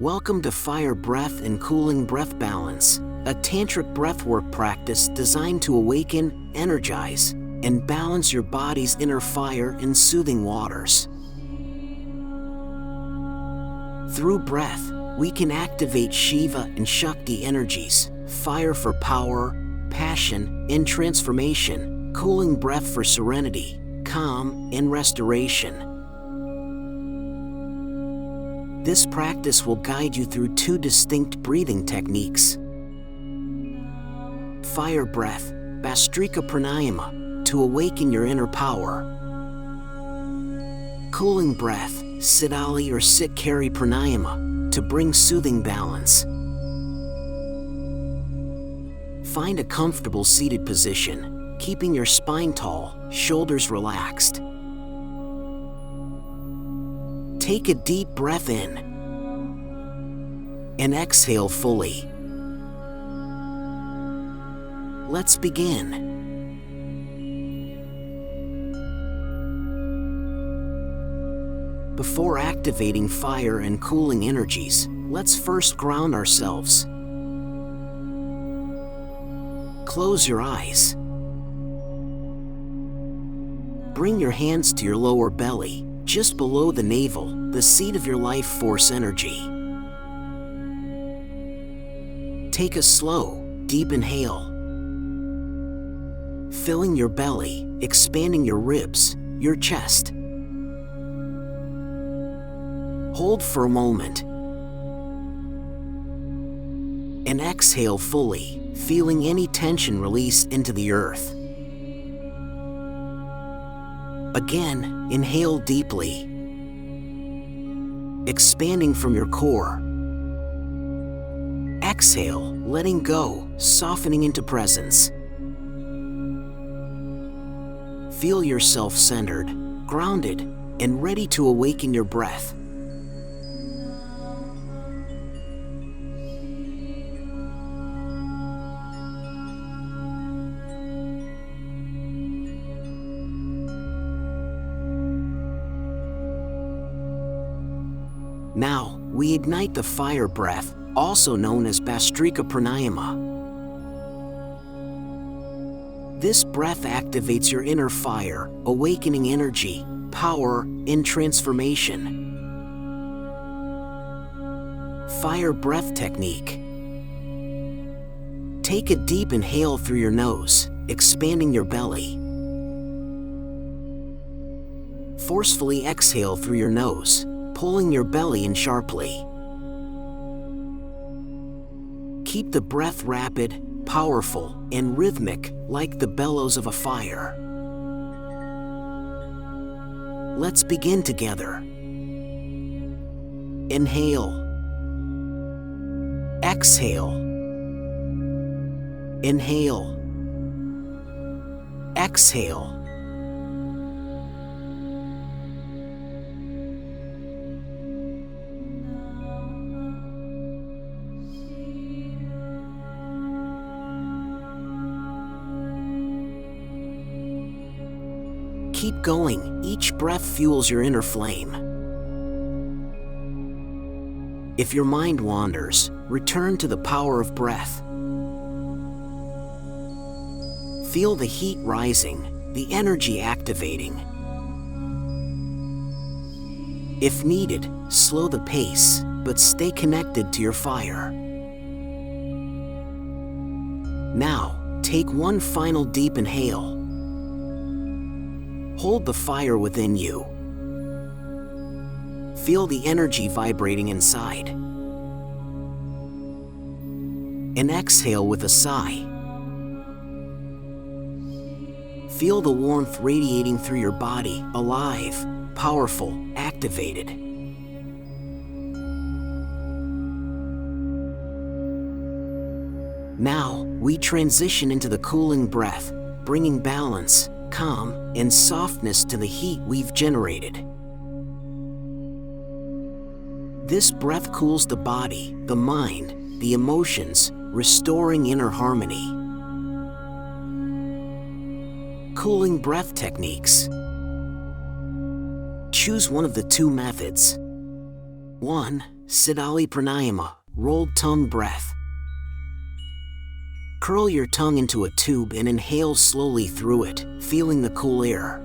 Welcome to Fire Breath and Cooling Breath Balance, a tantric breathwork practice designed to awaken, energize, and balance your body's inner fire in soothing waters. Through breath, we can activate Shiva and Shakti energies, fire for power, passion, and transformation, cooling breath for serenity, calm, and restoration. This practice will guide you through two distinct breathing techniques. Fire breath, Bhastrika Pranayama, to awaken your inner power. Cooling breath, Siddhali or Sit-Kari Pranayama, to bring soothing balance. Find a comfortable seated position, keeping your spine tall, shoulders relaxed. Take a deep breath in and exhale fully. Let's begin. Before activating fire and cooling energies, let's first ground ourselves. Close your eyes. Bring your hands to your lower belly, just below the navel, the seat of your life force energy. Take a slow, deep inhale, filling your belly, expanding your ribs, your chest. Hold for a moment, and exhale fully, feeling any tension release into the earth. Again, inhale deeply, expanding from your core. Exhale, letting go, softening into presence. Feel yourself centered, grounded, and ready to awaken your breath. Now, we ignite the fire breath, also known as Bhastrika Pranayama. This breath activates your inner fire, awakening energy, power, and transformation. Fire breath technique. Take a deep inhale through your nose, expanding your belly. Forcefully exhale through your nose, pulling your belly in sharply. Keep the breath rapid, powerful, and rhythmic, like the bellows of a fire. Let's begin together. Inhale. Exhale. Inhale. Exhale. Keep going, each breath fuels your inner flame. If your mind wanders, return to the power of breath. Feel the heat rising, the energy activating. If needed, slow the pace, but stay connected to your fire. Now, take one final deep inhale. Hold the fire within you. Feel the energy vibrating inside. And exhale with a sigh. Feel the warmth radiating through your body, alive, powerful, activated. Now, we transition into the cooling breath, bringing balance, calm, and softness to the heat we've generated. This breath cools the body, the mind, the emotions, restoring inner harmony. Cooling breath techniques. Choose one of the two methods. 1. Siddhali Pranayama, rolled tongue breath. Curl your tongue into a tube and inhale slowly through it, feeling the cool air.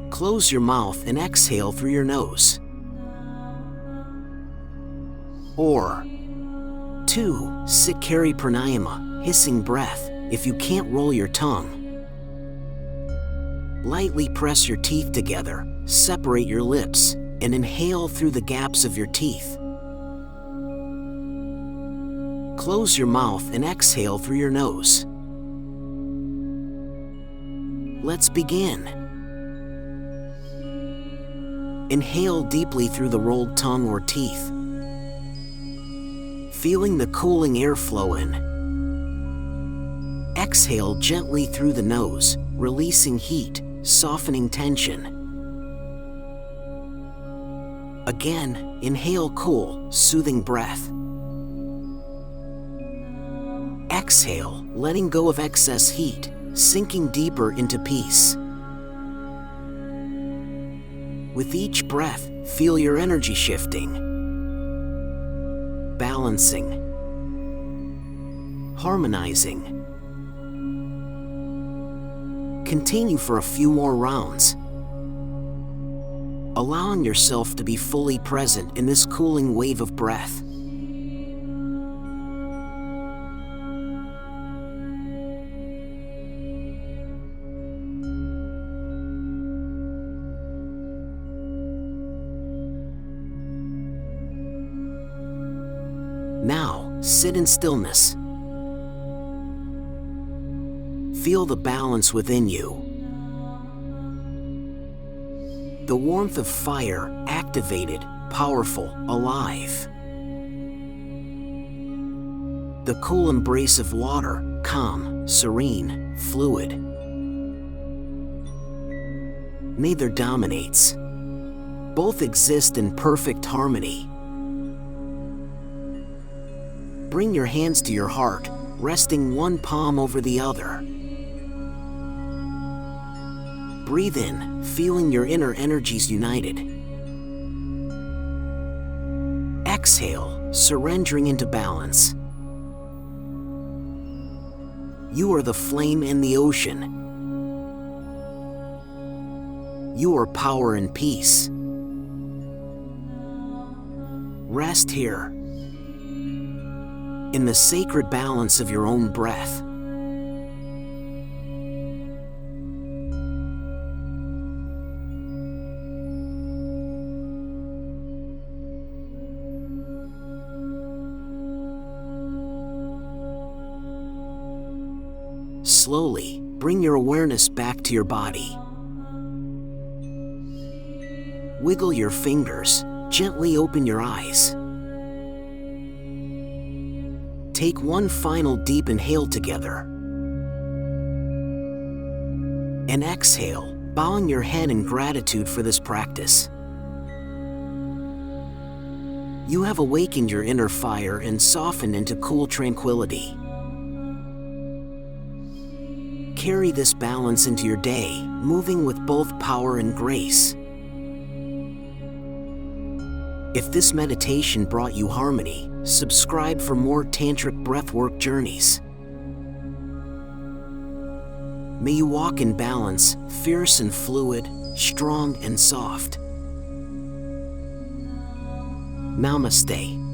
Close your mouth and exhale through your nose. Or 2. Sitkari Pranayama, hissing breath. If you can't roll your tongue, lightly press your teeth together, separate your lips, and inhale through the gaps of your teeth. Close your mouth and exhale through your nose. Let's begin. Inhale deeply through the rolled tongue or teeth, feeling the cooling airflow in. Exhale gently through the nose, releasing heat, softening tension. Again, inhale cool, soothing breath. Exhale, letting go of excess heat, sinking deeper into peace. With each breath, feel your energy shifting, balancing, harmonizing. Continue for a few more rounds, allowing yourself to be fully present in this cooling wave of breath. Now, sit in stillness. Feel the balance within you. The warmth of fire, activated, powerful, alive. The cool embrace of water, calm, serene, fluid. Neither dominates. Both exist in perfect harmony. Bring your hands to your heart, resting one palm over the other. Breathe in, feeling your inner energies united. Exhale, surrendering into balance. You are the flame and the ocean. You are power and peace. Rest here, in the sacred balance of your own breath. Slowly, bring your awareness back to your body. Wiggle your fingers, gently open your eyes. Take one final deep inhale together. And exhale, bowing your head in gratitude for this practice. You have awakened your inner fire and softened into cool tranquility. Carry this balance into your day, moving with both power and grace. If this meditation brought you harmony, subscribe for more Tantric Breathwork journeys. May you walk in balance, fierce and fluid, strong and soft. Namaste.